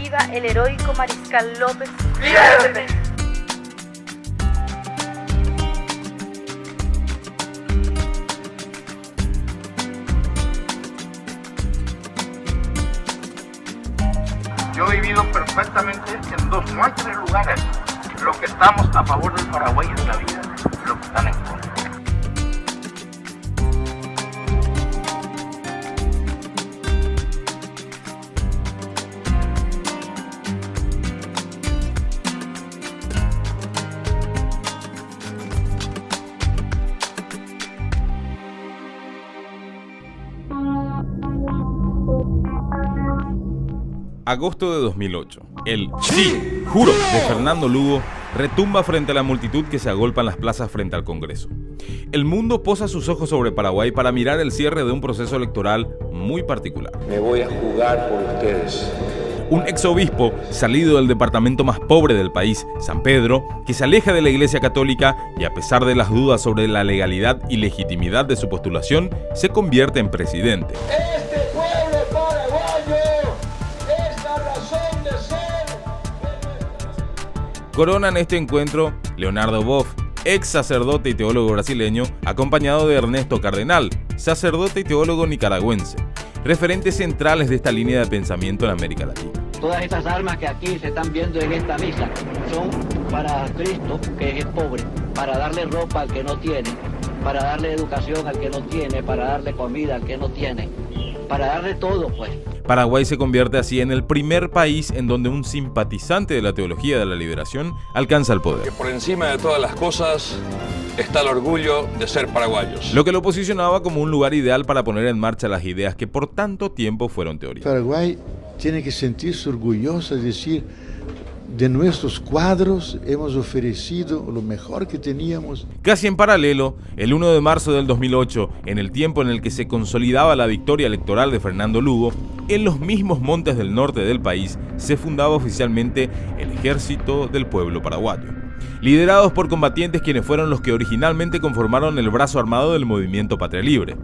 Viva el heroico Mariscal López. ¡Viva el EPP! Yo he vivido perfectamente en dos, no hay tres lugares. Los que estamos a favor del Paraguay y de la vida, los que están en contra. Agosto de 2008. El "sí, juro" de Fernando Lugo retumba frente a la multitud que se agolpa en las plazas frente al Congreso. El mundo posa sus ojos sobre Paraguay para mirar el cierre de un proceso electoral muy particular. Me voy a jugar por ustedes. Un exobispo salido del departamento más pobre del país, San Pedro, que se aleja de la Iglesia Católica y a pesar de las dudas sobre la legalidad y legitimidad de su postulación, se convierte en presidente. Este pueblo paraguayo es la razón de ser. Corona en este encuentro Leonardo Boff, ex sacerdote y teólogo brasileño, acompañado de Ernesto Cardenal, sacerdote y teólogo nicaragüense, referentes centrales de esta línea de pensamiento en América Latina. Todas estas armas que aquí se están viendo en esta misa son para Cristo, que es pobre, para darle ropa al que no tiene, para darle educación al que no tiene, para darle comida al que no tiene, para darle todo, pues. Paraguay se convierte así en el primer país en donde un simpatizante de la teología de la liberación alcanza el poder. Que por encima de todas las cosas está el orgullo de ser paraguayos. Lo que lo posicionaba como un lugar ideal para poner en marcha las ideas que por tanto tiempo fueron teoría. Paraguay tiene que sentirse orgulloso, es decir, de nuestros cuadros hemos ofrecido lo mejor que teníamos. Casi en paralelo, el 1 de marzo del 2008, en el tiempo en el que se consolidaba la victoria electoral de Fernando Lugo, en los mismos montes del norte del país se fundaba oficialmente el Ejército del Pueblo Paraguayo, liderados por combatientes quienes fueron los que originalmente conformaron el brazo armado del movimiento Patria Libre.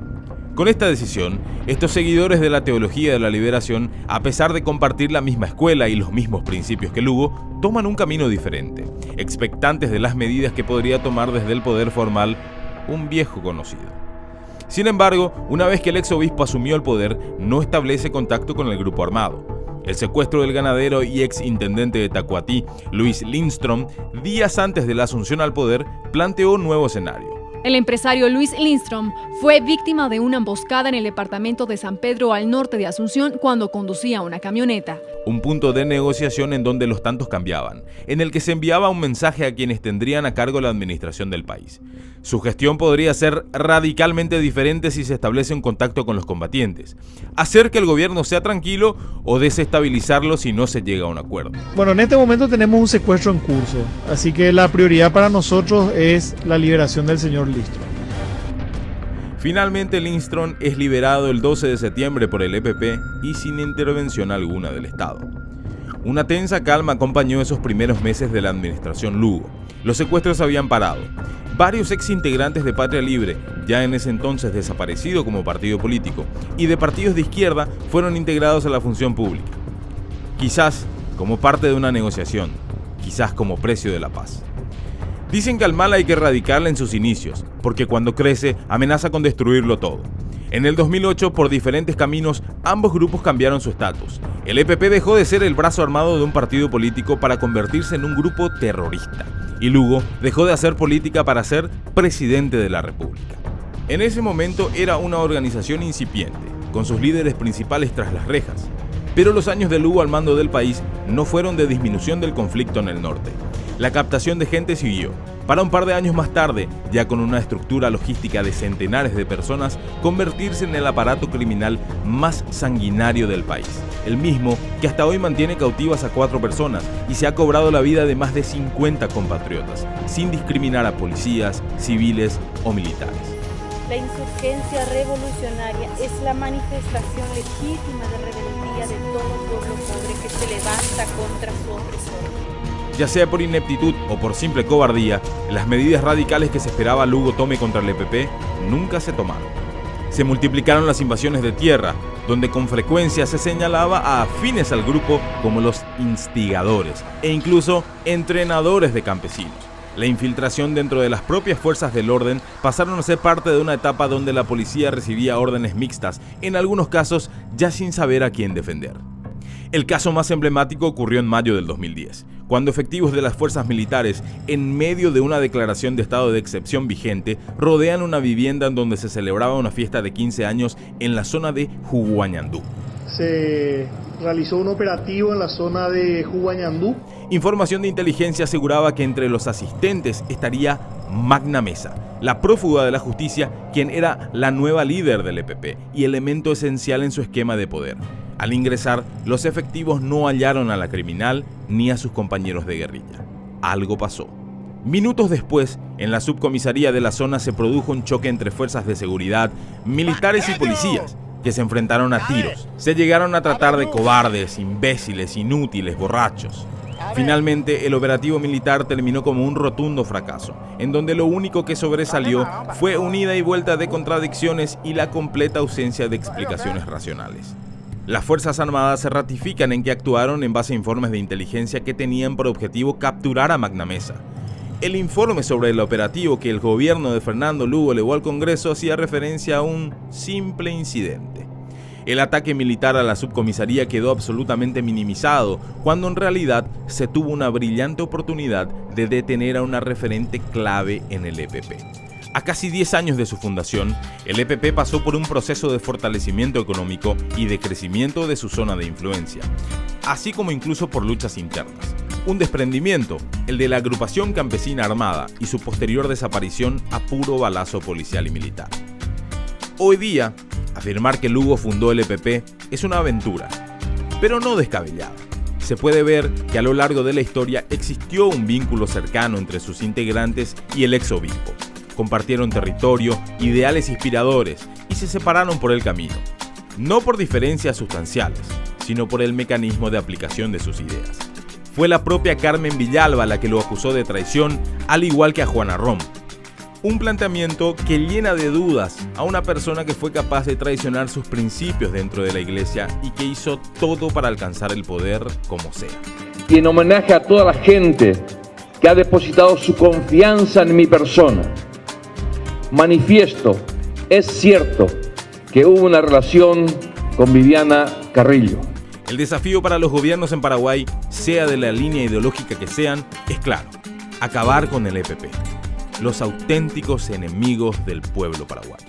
Con esta decisión, estos seguidores de la teología de la liberación, a pesar de compartir la misma escuela y los mismos principios que Lugo, toman un camino diferente, expectantes de las medidas que podría tomar desde el poder formal un viejo conocido. Sin embargo, una vez que el exobispo asumió el poder, no establece contacto con el grupo armado. El secuestro del ganadero y ex intendente de Tacuatí, Luis Lindström, días antes de la asunción al poder, planteó un nuevo escenario. El empresario Luis Lindström fue víctima de una emboscada en el departamento de San Pedro al norte de Asunción cuando conducía una camioneta. Un punto de negociación en donde los tantos cambiaban, en el que se enviaba un mensaje a quienes tendrían a cargo la administración del país. Su gestión podría ser radicalmente diferente si se establece un contacto con los combatientes, hacer que el gobierno sea tranquilo o desestabilizarlo si no se llega a un acuerdo. Bueno, en este momento tenemos un secuestro en curso, así que la prioridad para nosotros es la liberación del señor Lindström. Finalmente, Lindström es liberado el 12 de septiembre por el EPP y sin intervención alguna del Estado. Una tensa calma acompañó esos primeros meses de la administración Lugo. Los secuestros habían parado. Varios exintegrantes de Patria Libre, ya en ese entonces desaparecido como partido político, y de partidos de izquierda fueron integrados a la función pública. Quizás como parte de una negociación, quizás como precio de la paz. Dicen que al mal hay que erradicarla en sus inicios, porque cuando crece amenaza con destruirlo todo. En el 2008, por diferentes caminos, ambos grupos cambiaron su estatus. El EPP dejó de ser el brazo armado de un partido político para convertirse en un grupo terrorista, y Lugo dejó de hacer política para ser presidente de la República. En ese momento era una organización incipiente, con sus líderes principales tras las rejas. Pero los años de Lugo al mando del país no fueron de disminución del conflicto en el norte. La captación de gente siguió, para un par de años más tarde, ya con una estructura logística de centenares de personas, convertirse en el aparato criminal más sanguinario del país. El mismo que hasta hoy mantiene cautivas a 4 personas y se ha cobrado la vida de más de 50 compatriotas, sin discriminar a policías, civiles o militares. La insurgencia revolucionaria es la manifestación legítima de rebeldía de todo pueblo pobre que se levanta contra su opresor. Ya sea por ineptitud o por simple cobardía, las medidas radicales que se esperaba Lugo tome contra el EPP nunca se tomaron. Se multiplicaron las invasiones de tierra, donde con frecuencia se señalaba a afines al grupo como los instigadores e incluso entrenadores de campesinos. La infiltración dentro de las propias fuerzas del orden pasaron a ser parte de una etapa donde la policía recibía órdenes mixtas, en algunos casos ya sin saber a quién defender. El caso más emblemático ocurrió en mayo del 2010, cuando efectivos de las fuerzas militares, en medio de una declaración de estado de excepción vigente, rodean una vivienda en donde se celebraba una fiesta de 15 años en la zona de Juguañandú. Se realizó un operativo en la zona de Juguañandú. Información de inteligencia aseguraba que entre los asistentes estaría Magna Mesa, la prófuga de la justicia, quien era la nueva líder del EPP y elemento esencial en su esquema de poder. Al ingresar, los efectivos no hallaron a la criminal ni a sus compañeros de guerrilla. Algo pasó. Minutos después, en la subcomisaría de la zona se produjo un choque entre fuerzas de seguridad, militares y policías, que se enfrentaron a tiros. Se llegaron a tratar de cobardes, imbéciles, inútiles, borrachos. Finalmente, el operativo militar terminó como un rotundo fracaso, en donde lo único que sobresalió fue una ida y vuelta de contradicciones y la completa ausencia de explicaciones racionales. Las Fuerzas Armadas se ratifican en que actuaron en base a informes de inteligencia que tenían por objetivo capturar a Magna Mesa. El informe sobre el operativo que el gobierno de Fernando Lugo elevó al Congreso hacía referencia a un simple incidente. El ataque militar a la subcomisaría quedó absolutamente minimizado, cuando en realidad se tuvo una brillante oportunidad de detener a una referente clave en el EPP. A casi 10 años de su fundación, el EPP pasó por un proceso de fortalecimiento económico y de crecimiento de su zona de influencia, así como incluso por luchas internas. Un desprendimiento, el de la agrupación campesina armada y su posterior desaparición a puro balazo policial y militar. Hoy día, afirmar que Lugo fundó el EPP es una aventura, pero no descabellada. Se puede ver que a lo largo de la historia existió un vínculo cercano entre sus integrantes y el ex-obispo. Compartieron territorio, ideales inspiradores y se separaron por el camino. No por diferencias sustanciales, sino por el mecanismo de aplicación de sus ideas. Fue la propia Carmen Villalba la que lo acusó de traición, al igual que a Juana Rom. Un planteamiento que llena de dudas a una persona que fue capaz de traicionar sus principios dentro de la iglesia y que hizo todo para alcanzar el poder como sea. Y en homenaje a toda la gente que ha depositado su confianza en mi persona, manifiesto, es cierto que hubo una relación con Viviana Carrillo. El desafío para los gobiernos en Paraguay, sea de la línea ideológica que sean, es claro: acabar con el EPP, los auténticos enemigos del pueblo paraguayo.